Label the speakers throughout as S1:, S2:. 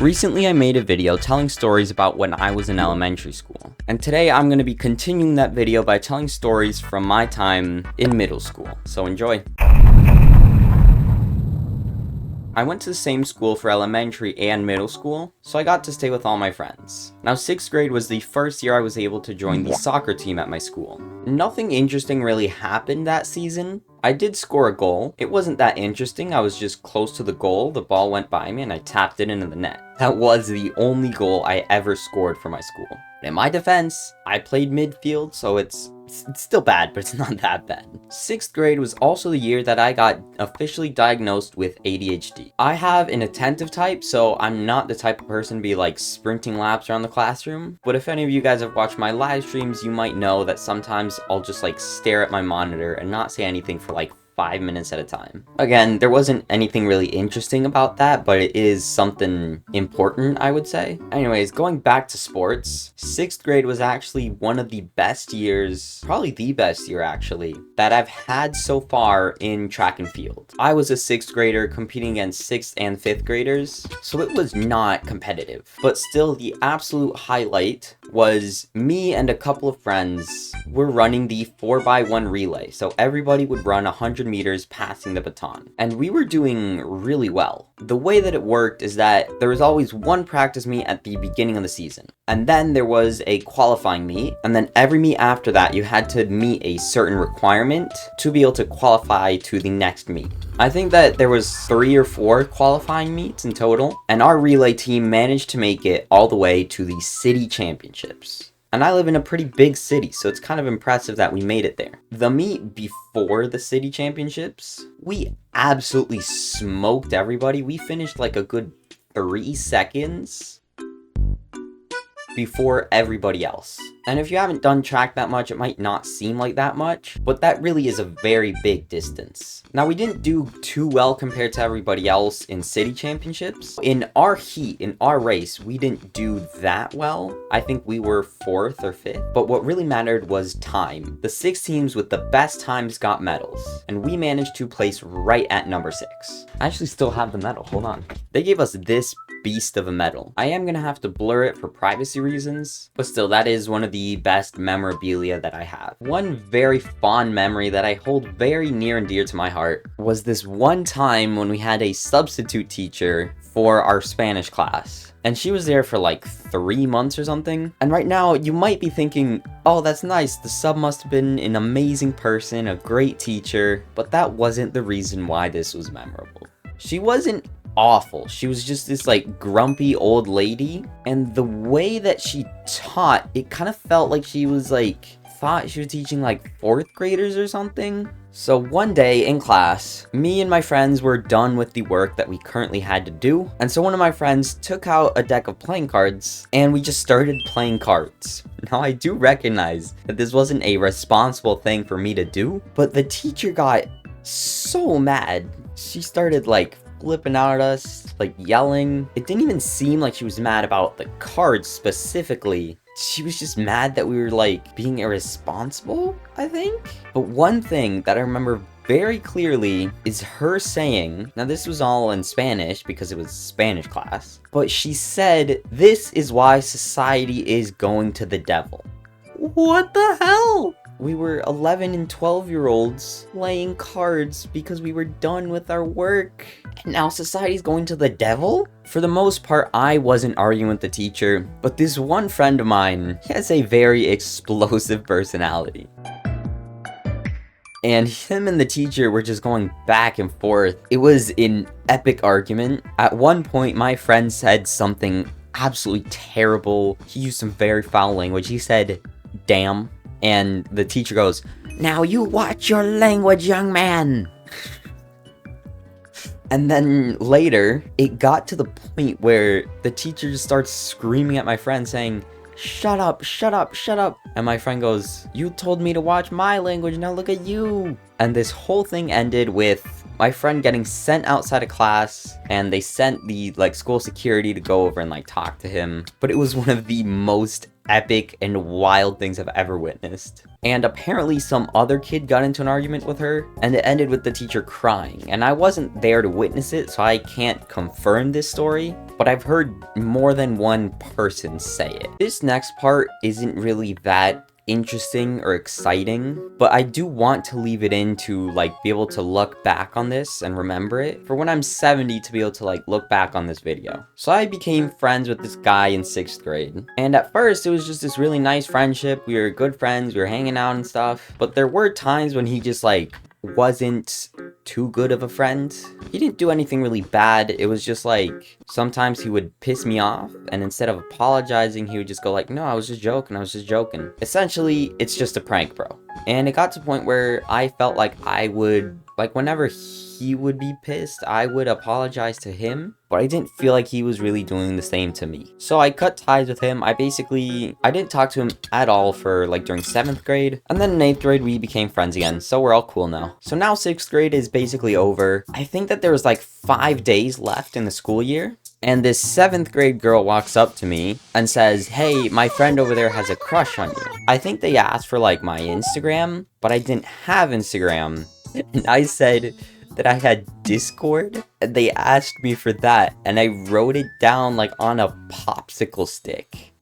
S1: Recently I made a video telling stories about when I was in elementary school, and today I'm going to be continuing that video by telling stories from my time in middle school, so enjoy. I went to the same school for elementary and middle school, so I got to stay with all my friends. Now 6th grade was the first year I was able to join the soccer team at my school. Nothing interesting really happened that season. I did score a goal. It wasn't that interesting, I was just close to the goal, the ball went by me and I tapped it into the net. That was the only goal I ever scored for my school. In my defense, I played midfield, so it's still bad, but it's not that bad. 6th grade was also the year that I got officially diagnosed with ADHD. I have an attentive type, so I'm not the type of person to be like sprinting laps around the classroom. But if any of you guys have watched my live streams, you might know that sometimes I'll just like stare at my monitor and not say anything for like 5 minutes at a time. Again, there wasn't anything really interesting about that, but it is something important, I would say. Anyways, going back to sports, 6th grade was actually one of the best years, probably the best year actually, that I've had so far in track and field. I was a 6th grader competing against 6th and 5th graders, so it was not competitive. But still, the absolute highlight was me and a couple of friends were running the 4x1 relay. So everybody would run 100 meters passing the baton. And we were doing really well. The way that it worked is that there was always one practice meet at the beginning of the season. And then there was a qualifying meet. And then every meet after that, you had to meet a certain requirement to be able to qualify to the next meet. I think that there was 3 or 4 qualifying meets in total. And our relay team managed to make it all the way to the city championships. And I live in a pretty big city, so it's kind of impressive that we made it there. The meet before the city championships, we absolutely smoked everybody. We finished like a good 3 seconds before everybody else. And if you haven't done track that much, it might not seem like that much, but that really is a very big distance. Now, we didn't do too well compared to everybody else in city championships. In our heat, in our race, we didn't do that well. I think we were 4th or 5th, but what really mattered was time. The 6 teams with the best times got medals, and we managed to place right at number 6. I actually still have the medal, hold on. They gave us this beast of a medal. I am gonna have to blur it for privacy reasons, but still, that is one of the best memorabilia that I have. One very fond memory that I hold very near and dear to my heart was this one time when we had a substitute teacher for our Spanish class. And she was there for like 3 months or something. And right now, you might be thinking, oh, that's nice. The sub must have been an amazing person, a great teacher. But that wasn't the reason why this was memorable. She wasn't awful. She was just this like grumpy old lady, and the way that she taught, it kind of felt like she was like, thought she was teaching like 4th graders or something. So one day in class, me and my friends were done with the work that we currently had to do, and so one of my friends took out a deck of playing cards and we just started playing cards. Now, I do recognize that this wasn't a responsible thing for me to do, but the teacher got so mad. She started like flipping out at us, like yelling. It didn't even seem like she was mad about the cards specifically. She was just mad that we were like being irresponsible, I think. But one thing that I remember very clearly is her saying, now this was all in Spanish because it was Spanish class, but she said, "This is why society is going to the devil." What the hell? We were 11 and 12-year-olds playing cards because we were done with our work. And now society's going to the devil? For the most part, I wasn't arguing with the teacher, but this one friend of mine, he has a very explosive personality. And him and the teacher were just going back and forth. It was an epic argument. At one point, my friend said something absolutely terrible. He used some very foul language. He said, "Damn." And the teacher goes, "Now you watch your language, young man." And then later, it got to the point where the teacher just starts screaming at my friend saying, "Shut up, shut up, shut up." And my friend goes, "You told me to watch my language, now look at you." And this whole thing ended with my friend getting sent outside of class, and they sent the like school security to go over and like talk to him. But it was one of the most epic and wild things I've ever witnessed. And apparently some other kid got into an argument with her, and it ended with the teacher crying. And I wasn't there to witness it, so I can't confirm this story, but I've heard more than one person say it. This next part isn't really that interesting or exciting, but I do want to leave it in to like be able to look back on this and remember it for when I'm 70, to be able to like look back on this video. So I became friends with this guy in 6th grade, and at first it was just this really nice friendship. We were good friends, we were hanging out and stuff, but there were times when he just like wasn't too good of a friend. He didn't do anything really bad. It was just like sometimes he would piss me off, and instead of apologizing, he would just go like, no, I was just joking. Essentially, it's just a prank, bro. And it got to the point where I felt like I would, like, whenever he would be pissed, I would apologize to him, but I didn't feel like he was really doing the same to me. So I cut ties with him. I didn't talk to him at all for like during 7th grade. And then in 8th grade, we became friends again. So we're all cool now. So now 6th grade is basically over. I think that there was like 5 days left in the school year. And this 7th grade girl walks up to me and says, hey, my friend over there has a crush on you. I think they asked for like my Instagram, but I didn't have Instagram. And I said that I had Discord, and they asked me for that, and I wrote it down like on a popsicle stick.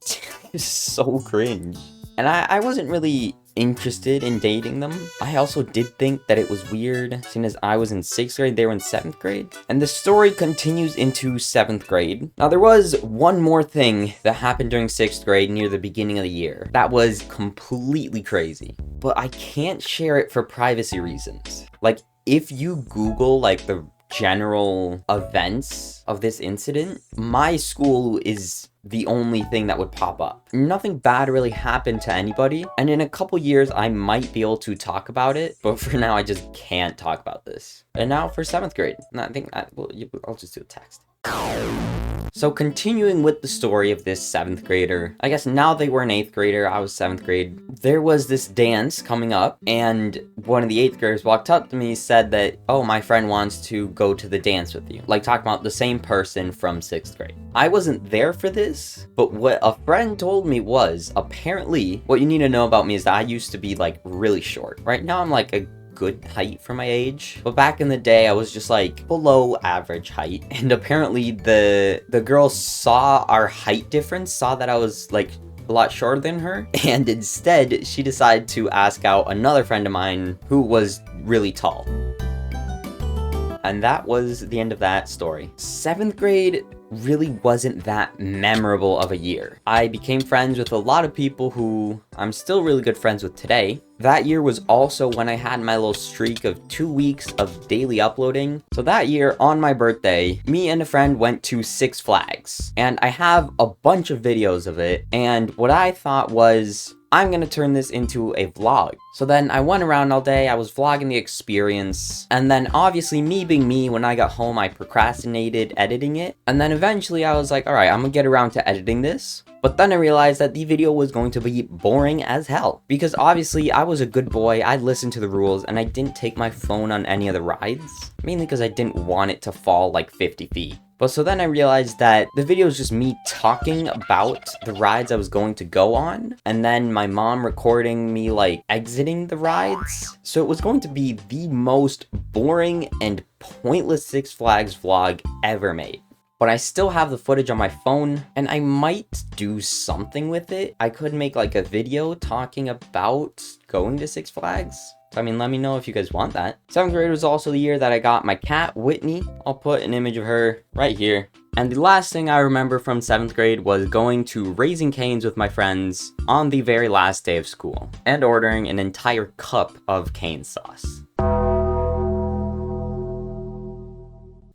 S1: It's so cringe. And I wasn't really interested in dating them. I also did think that it was weird, seeing as I was in 6th grade, they were in 7th grade. And the story continues into 7th grade. Now, there was one more thing that happened during 6th grade near the beginning of the year that was completely crazy, but I can't share it for privacy reasons. Like, if you Google like the general events of this incident, my school is the only thing that would pop up. Nothing bad really happened to anybody, and in a couple years I might be able to talk about it, but for now I just can't talk about this. And now for 7th grade, I think I'll just do a text. So continuing with the story of this 7th grader, I guess now they were an 8th grader, I was 7th grade, there was this dance coming up, and one of the 8th graders walked up to me, said that, oh, my friend wants to go to the dance with you. Like, talking about the same person from 6th grade. I wasn't there for this, but what a friend told me was, apparently, what you need to know about me is that I used to be, like, really short. Right now I'm, like, a good height for my age, but back in the day I was just like below average height, and apparently the girl saw our height difference, saw that I was like a lot shorter than her, and instead she decided to ask out another friend of mine who was really tall. And that was the end of that story. 7th grade really wasn't that memorable of a year. I became friends with a lot of people who I'm still really good friends with today. That year was also when I had my little streak of 2 weeks of daily uploading. So that year, on my birthday, me and a friend went to Six Flags. And I have a bunch of videos of it. And what I thought was, I'm gonna turn this into a vlog. So then I went around all day, I was vlogging the experience, and then obviously me being me, when I got home I procrastinated editing it, and then eventually I was like, alright, I'm gonna get around to editing this. But then I realized that the video was going to be boring as hell, because obviously I was a good boy, I listened to the rules, and I didn't take my phone on any of the rides, mainly because I didn't want it to fall like 50 feet. But so then I realized that the video is just me talking about the rides I was going to go on, and then my mom recording me like exiting the rides. So it was going to be the most boring and pointless Six Flags vlog ever made. But I still have the footage on my phone, and I might do something with it. I could make like a video talking about going to Six Flags. I mean, let me know if you guys want that. 7th grade was also the year that I got my cat, Whitney. I'll put an image of her right here. And the last thing I remember from 7th grade was going to Raising Cane's with my friends on the very last day of school, and ordering an entire cup of cane sauce.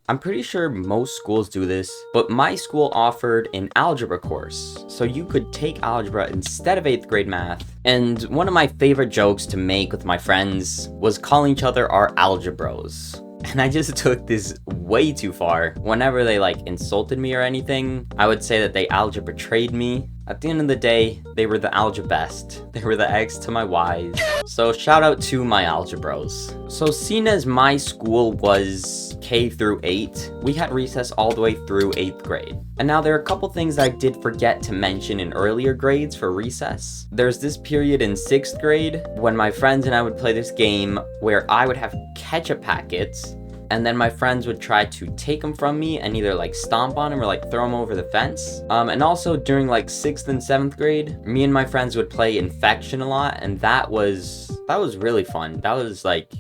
S1: I'm pretty sure most schools do this, but my school offered an algebra course, so you could take algebra instead of 8th grade math. And one of my favorite jokes to make with my friends was calling each other our algebros. And I just took this way too far. Whenever they like insulted me or anything, I would say that they algebra betrayed me. At the end of the day, they were the algebra best. They were the X to my Y's. So shout out to my algebros. So seeing as my school was K through 8, we had recess all the way through 8th grade. And now there are a couple things I did forget to mention in earlier grades for recess. There's this period in 6th grade when my friends and I would play this game where I would have ketchup packets and then my friends would try to take them from me and either like stomp on them or like throw them over the fence. And also during like 6th and 7th grade, me and my friends would play infection a lot, and that was really fun. That was like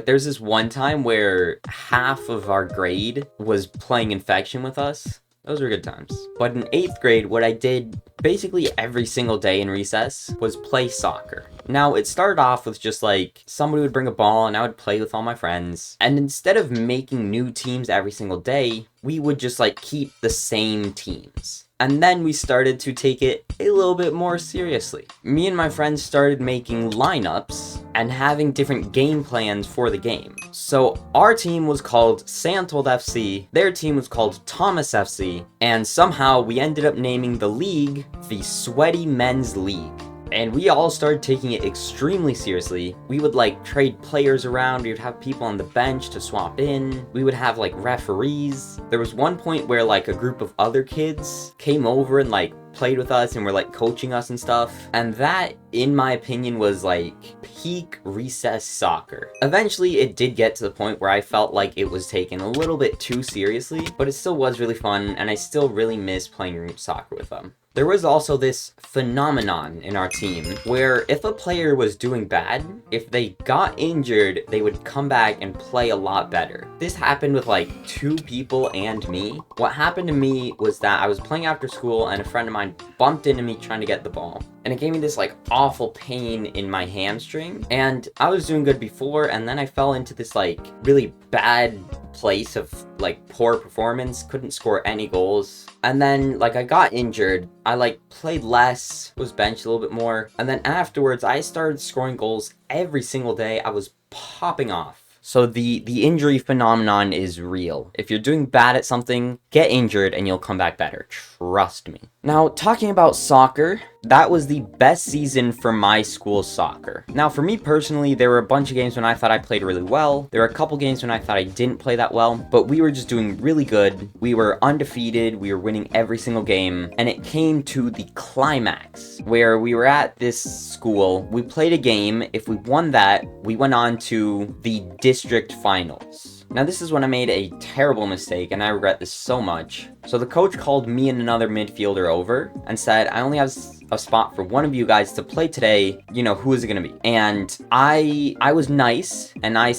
S1: there's this one time where half of our grade was playing infection with us. Those were good times. But in 8th grade, what I did basically every single day in recess was play soccer. Now, it started off with just like somebody would bring a ball and I would play with all my friends. And instead of making new teams every single day, we would just like keep the same teams. And then we started to take it a little bit more seriously. Me and my friends started making lineups and having different game plans for the game. So our team was called Santold FC, their team was called Thomas FC, and somehow we ended up naming the league the Sweaty Men's League. And we all started taking it extremely seriously. We would like trade players around, we would have people on the bench to swap in, we would have like referees. There was one point where like a group of other kids came over and like played with us and were like coaching us and stuff. And that, in my opinion, was like peak recess soccer. Eventually it did get to the point where I felt like it was taken a little bit too seriously, but it still was really fun and I still really miss playing soccer with them. There was also this phenomenon in our team where if a player was doing bad, if they got injured, they would come back and play a lot better. This happened with like 2 people and me. What happened to me was that I was playing after school and a friend of mine bumped into me trying to get the ball. And it gave me this like awful pain in my hamstring. And I was doing good before, and then I fell into this like really bad place of like poor performance, couldn't score any goals. And then like I got injured, I like played less, was benched a little bit more, and then afterwards I started scoring goals every single day. I was popping off. So the injury phenomenon is real. If you're doing bad at something, get injured and you'll come back better. Trust me. Now, talking about soccer, that was the best season for my school soccer. Now, for me personally, there were a bunch of games when I thought I played really well. There were a couple games when I thought I didn't play that well, but we were just doing really good. We were undefeated. We were winning every single game. And it came to the climax where we were at this school. We played a game. If we won that, we went on to the district finals. Now, this is when I made a terrible mistake, and I regret this so much. So the coach called me and another midfielder over and said, I only have a spot for one of you guys to play today. You know, who is it going to be? And I was nice, and I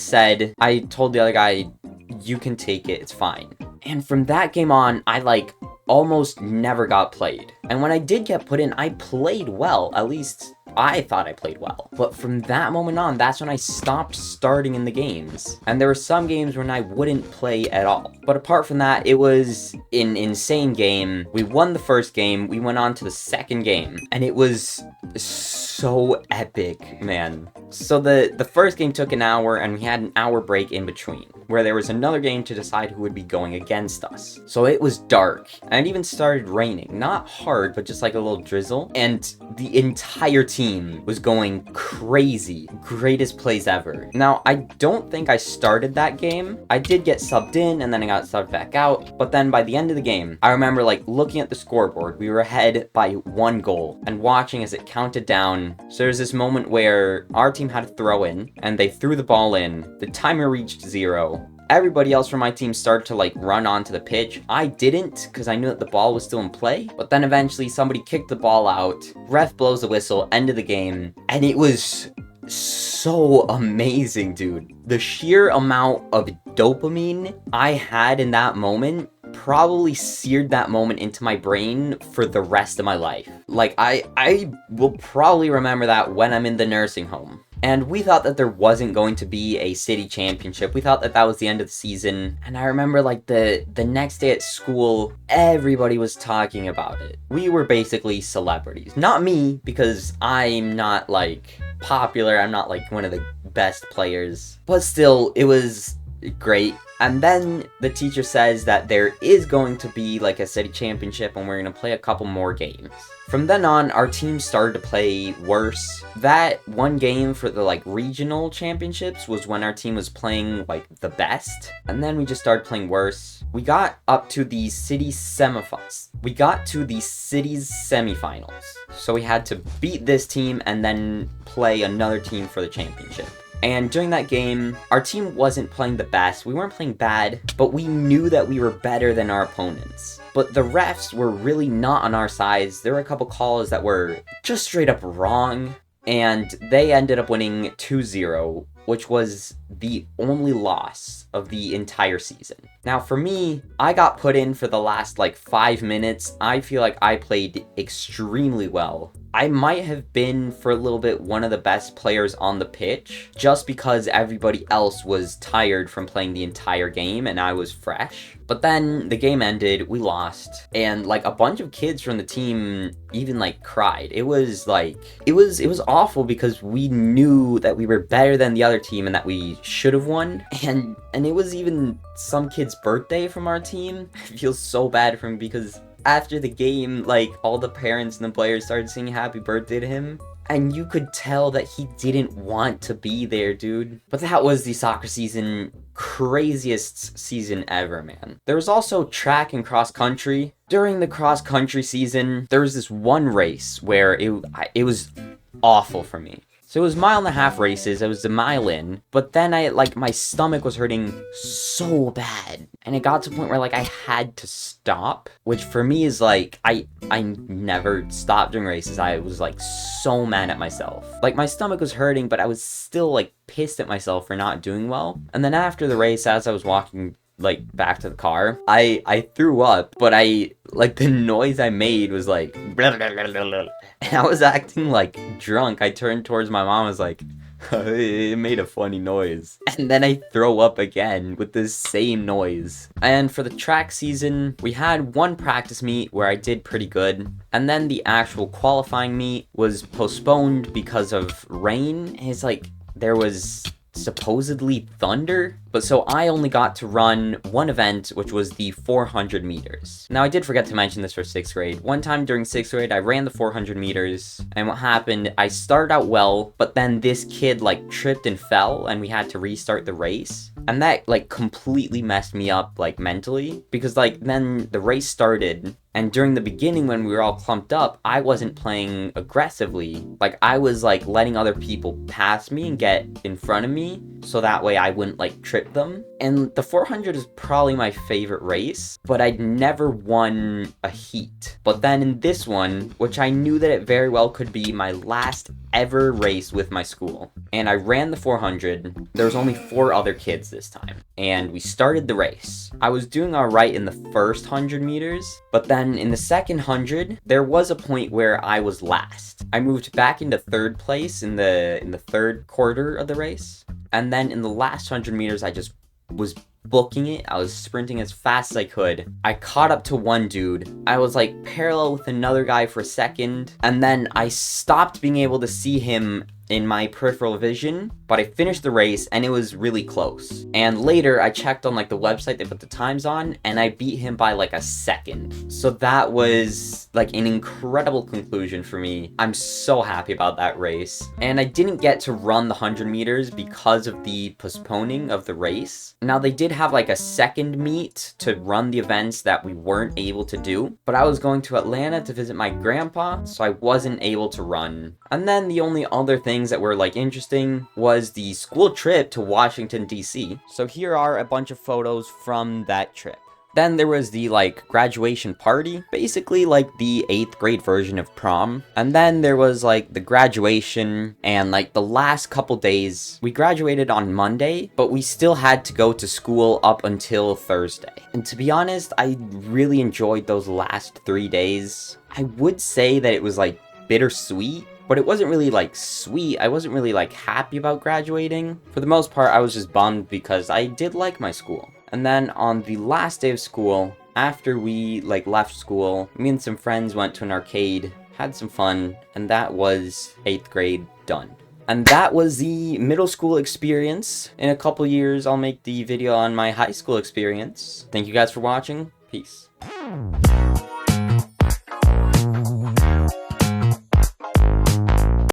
S1: told the other guy, you can take it, it's fine. And from that game on, I like almost never got played. And when I did get put in, I played well. At least I thought I played well. But from that moment on, that's when I stopped starting in the games. And there were some games when I wouldn't play at all. But apart from that, it was an insane game. We won the first game. We went on to the second game. And it was so epic, man. So the first game took an hour, and we had an hour break in between, where there was another game to decide who would be going against us. So it was dark, and it even started raining. Not hard, but just like a little drizzle. And the entire team was going crazy. Greatest plays ever. Now, I don't think I started that game. I did get subbed in, and then I got subbed back out. But then by the end of the game, I remember like looking at the scoreboard. We were ahead by 1 goal, and watching as it counted down. So there's this moment where our team had to throw in, and they threw the ball in. The timer reached 0. Everybody else from my team started to like run onto the pitch. I didn't, because I knew that the ball was still in play. But then eventually somebody kicked the ball out. Ref blows the whistle, end of the game. And it was so amazing, dude. The sheer amount of dopamine I had in that moment probably seared that moment into my brain for the rest of my life. Like, I will probably remember that when I'm in the nursing home. And we thought that there wasn't going to be a city championship. We thought that that was the end of the season. And I remember like the next day at school, everybody was talking about it. We were basically celebrities. Not me, because I'm not like popular. I'm not like one of the best players. But still, it was great. And then the teacher says that there is going to be like a city championship and we're going to play a couple more games. From then on, our team started to play worse. That one game for the like regional championships was when our team was playing like the best. And then we just started playing worse. We got up to the city semifinals. So we had to beat this team and then play another team for the championship. And during that game, our team wasn't playing the best. We weren't playing bad, but we knew that we were better than our opponents. But the refs were really not on our sides. There were a couple calls that were just straight up wrong, and they ended up winning 2-0, which was the only loss of the entire season. Now for me, I got put in for the last like 5 minutes. I feel like I played extremely well. I might have been, for a little bit, one of the best players on the pitch, just because everybody else was tired from playing the entire game and I was fresh. But then the game ended, we lost, and like a bunch of kids from the team even like cried. It was like, it was awful because we knew that we were better than the other team and that we should have won. And it was even some kid's birthday from our team. I feel so bad for him because after the game, like, all the parents and the players started singing happy birthday to him, and you could tell that he didn't want to be there, dude. But that was the soccer season craziest season ever, man. There was also track and cross country. During the cross country season, there was this one race where it was awful for me. So it was 1.5 mile races, it was a mile in, but then my stomach was hurting so bad. And it got to a point where, like, I had to stop, which for me is, like, I never stopped during races. I was, like, so mad at myself. Like, my stomach was hurting, but I was still, like, pissed at myself for not doing well. And then after the race, as I was walking, like, back to the car, I threw up, but the noise I made was, like, blah, blah, blah, blah, blah. And I was acting, like, drunk. I turned towards my mom and was like, it made a funny noise. And then I throw up again with the same noise. And for the track season, we had one practice meet where I did pretty good. And then the actual qualifying meet was postponed because of rain. And it's like, there was supposedly thunder, but so I only got to run one event, which was the 400 meters. Now I did forget to mention this for 6th grade. One time during 6th grade, I ran the 400 meters, and what happened, I started out well, but then this kid like tripped and fell, and we had to restart the race. And that like completely messed me up like mentally, because like then the race started, and during the beginning when we were all clumped up, I wasn't playing aggressively. Like I was like letting other people pass me and get in front of me, so that way I wouldn't like trip them. And the 400 is probably my favorite race, but I'd never won a heat. But then in this one, which I knew that it very well could be my last ever race with my school, and I ran the 400. There was only 4 other kids this time, and we started the race. I was doing all right in the first 100 meters, but then in the second 100, there was a point where I was last. I moved back into 3rd place in the 3rd quarter of the race, and then in the last 100 meters, I just was booking it. I was sprinting as fast as I could. I caught up to one dude. I was like parallel with another guy for a second, and then I stopped being able to see him in my peripheral vision, but I finished the race and it was really close. And later I checked on like the website they put the times on, and I beat him by like a second. So that was like an incredible conclusion for me. I'm so happy about that race. And I didn't get to run the 100 meters because of the postponing of the race. Now they did have like a second meet to run the events that we weren't able to do, but I was going to Atlanta to visit my grandpa, so I wasn't able to run. And then the only other things that were like interesting was the school trip to Washington, D.C. So here are a bunch of photos from that trip. Then there was the like graduation party, basically like the 8th grade version of prom. And then there was like the graduation, and like the last couple days, we graduated on Monday, but we still had to go to school up until Thursday. And to be honest, I really enjoyed those last 3 days. I would say that it was like bittersweet, but it wasn't really like sweet. I wasn't really like happy about graduating. For the most part, I was just bummed because I did like my school. And then on the last day of school, after we like left school, me and some friends went to an arcade, had some fun, and that was 8th grade done. And that was the middle school experience. In a couple years, I'll make the video on my high school experience. Thank you guys for watching. Peace.